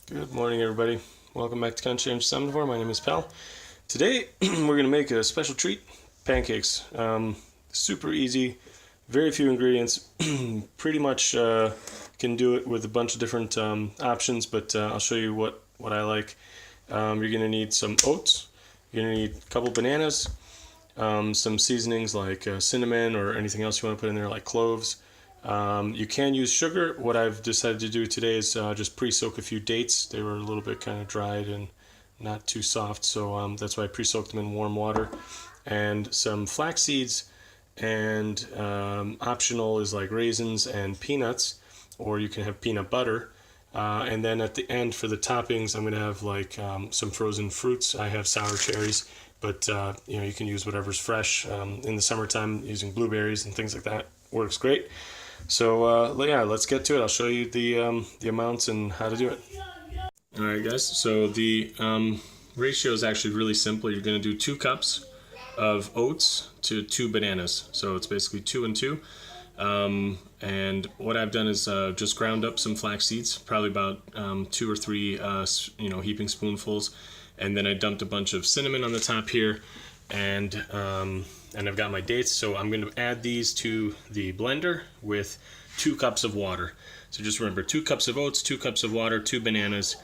Good morning, everybody. Welcome back to Conscientious Omnivore. My name is Pal. Today, we're going to make a special treat, pancakes. Super easy, very few ingredients. Pretty much can do it with a bunch of different options, but I'll show you what I like. You're going to need some oats. You're going to need a couple bananas, some seasonings like cinnamon or anything else you want to put in there like cloves. You can use sugar. What I've decided to do today is just pre-soak a few dates. They were a little bit kind of dried and not too soft, so that's why I pre-soaked them in warm water. And some flax seeds, and optional is like raisins and peanuts, or you can have peanut butter. And then at the end for the toppings, I'm going to have like some frozen fruits. I have sour cherries, but you can use whatever's fresh. In the summertime, using blueberries and things like that works great. So yeah, let's get to it. I'll show you the amounts and how to do it. All right, guys. So the ratio is actually really simple. You're going to do 2 cups of oats to 2 bananas. So it's basically 2 and 2. And what I've done is just ground up some flax seeds, probably about 2 or 3 heaping spoonfuls, and then I dumped a bunch of cinnamon on the top here, and I've got my dates. So I'm going to add these to the blender with 2 cups of water. So just remember, 2 cups of oats, 2 cups of water, 2 bananas,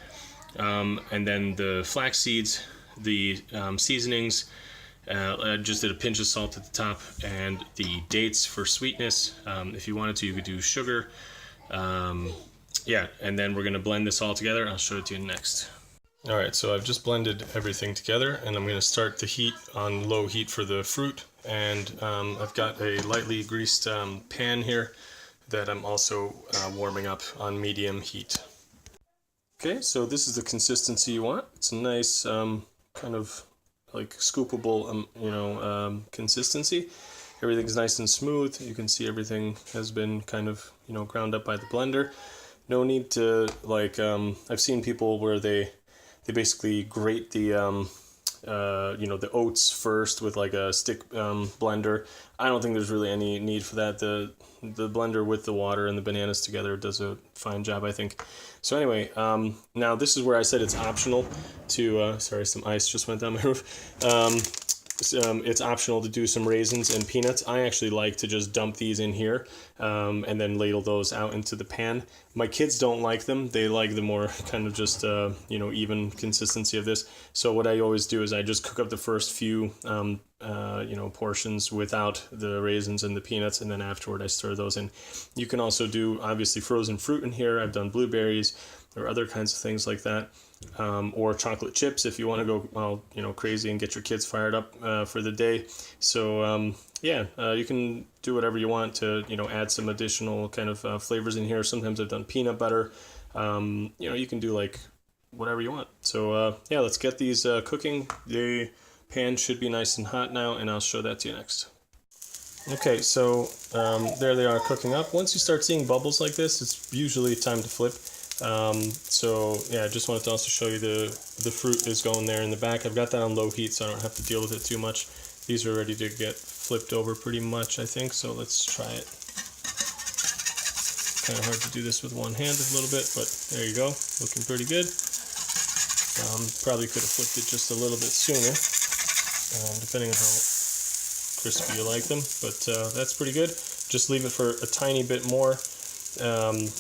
and then the flax seeds, the seasonings. I just did a pinch of salt at the top, and the dates for sweetness. If you wanted to, you could do sugar. Yeah, and then we're going to blend this all together. I'll show it to you next. Alright, so I've just blended everything together, and I'm going to start the heat on low heat for the fruit. And I've got a lightly greased pan here that I'm also warming up on medium heat. Okay, so this is the consistency you want. It's a nice kind of like scoopable, consistency. Everything's nice and smooth. You can see everything has been kind of, ground up by the blender. No need to I've seen people where they basically grate the the oats first with like a stick blender. I don't think there's really any need for that. The blender with the water and the bananas together does a fine job, I think. So anyway, now this is where I said it's optional to, sorry, some ice just went down my roof. It's optional to do some raisins and peanuts. I actually like to just dump these in here and then ladle those out into the pan. My kids don't like them. They like the more kind of just, even consistency of this. So what I always do is I just cook up the first few, portions without the raisins and the peanuts, and then afterward I stir those in. You can also do, obviously, frozen fruit in here. I've done blueberries or other kinds of things like that. Or chocolate chips if you want to go crazy and get your kids fired up for the day. So you can do whatever you want to add some additional kind of flavors in here. Sometimes I've done peanut butter. You can do like whatever you want. So let's get these cooking. The pan should be nice and hot now, and I'll show that to you next. Okay, so there they are cooking up. Once you start seeing bubbles like this, it's usually time to flip. I just wanted to also show you the fruit is going there in the back. I've got that on low heat, so I don't have to deal with it too much. These are ready to get flipped over pretty much, I think, so let's try it. Kind of hard to do this with one hand a little bit, but there you go, looking pretty good. Probably could have flipped it just a little bit sooner, depending on how crispy you like them, but that's pretty good. Just leave it for a tiny bit more,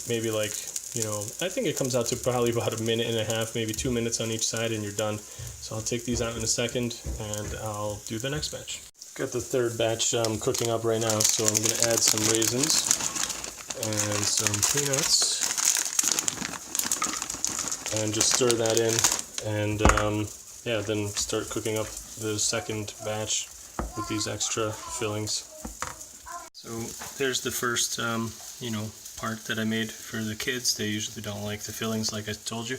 maybe like, I think it comes out to probably about 1.5 minutes, maybe 2 minutes on each side, and you're done. So I'll take these out in a second, and I'll do the next batch. Got the third batch cooking up right now, so I'm going to add some raisins and some peanuts, and just stir that in, and then start cooking up the second batch with these extra fillings. So there's the first, part that I made for the kids. They usually don't like the fillings, like I told you.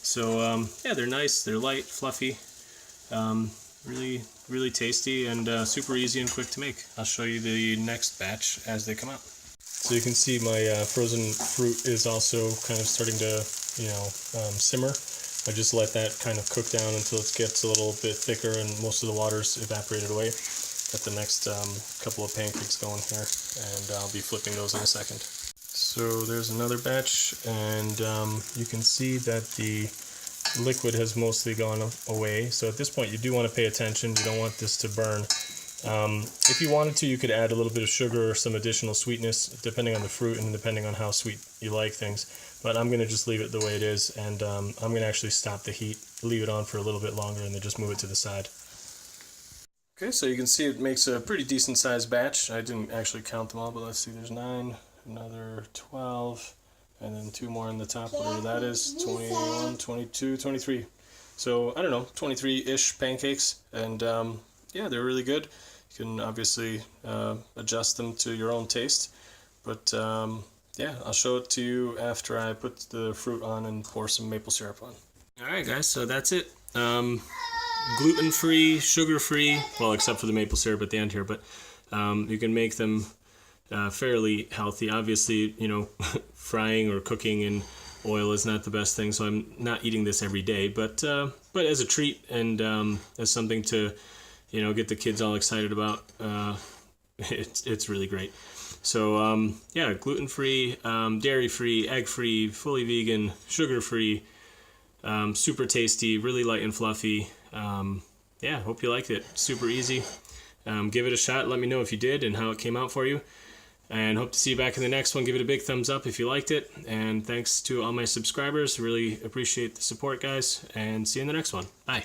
So they're nice, they're light, fluffy, really, really tasty, and super easy and quick to make. I'll show you the next batch as they come out. So you can see my frozen fruit is also kind of starting to, simmer. I just let that kind of cook down until it gets a little bit thicker and most of the water's evaporated away. Got the next couple of pancakes going here, and I'll be flipping those in a second. So there's another batch, and you can see that the liquid has mostly gone away. So at this point you do want to pay attention. You don't want this to burn. If you wanted to, you could add a little bit of sugar or some additional sweetness depending on the fruit and depending on how sweet you like things. But I'm going to just leave it the way it is, and I'm going to actually stop the heat, leave it on for a little bit longer, and then just move it to the side. Okay, so you can see it makes a pretty decent sized batch. I didn't actually count them all, but let's see, there's 9, another 12, and then 2 more on the top, whatever that is, 21, 22, 23. So, I don't know, 23-ish pancakes, and yeah, they're really good. You can obviously adjust them to your own taste, but yeah, I'll show it to you after I put the fruit on and pour some maple syrup on. Alright guys, so that's it. Gluten-free, sugar-free, well, except for the maple syrup at the end here, but you can make them fairly healthy. Obviously, you know, frying or cooking in oil is not the best thing, so I'm not eating this every day, but as a treat and as something to, you know, get the kids all excited about, it's really great. So yeah, gluten-free, dairy-free, egg-free, fully vegan, sugar-free, super tasty, really light and fluffy. Yeah, hope you liked it. Super easy. Give it a shot. Let me know if you did and how it came out for you. And hope to see you back in the next one. Give it a big thumbs up if you liked it. And thanks to all my subscribers. Really appreciate the support, guys. And see you in the next one. Bye.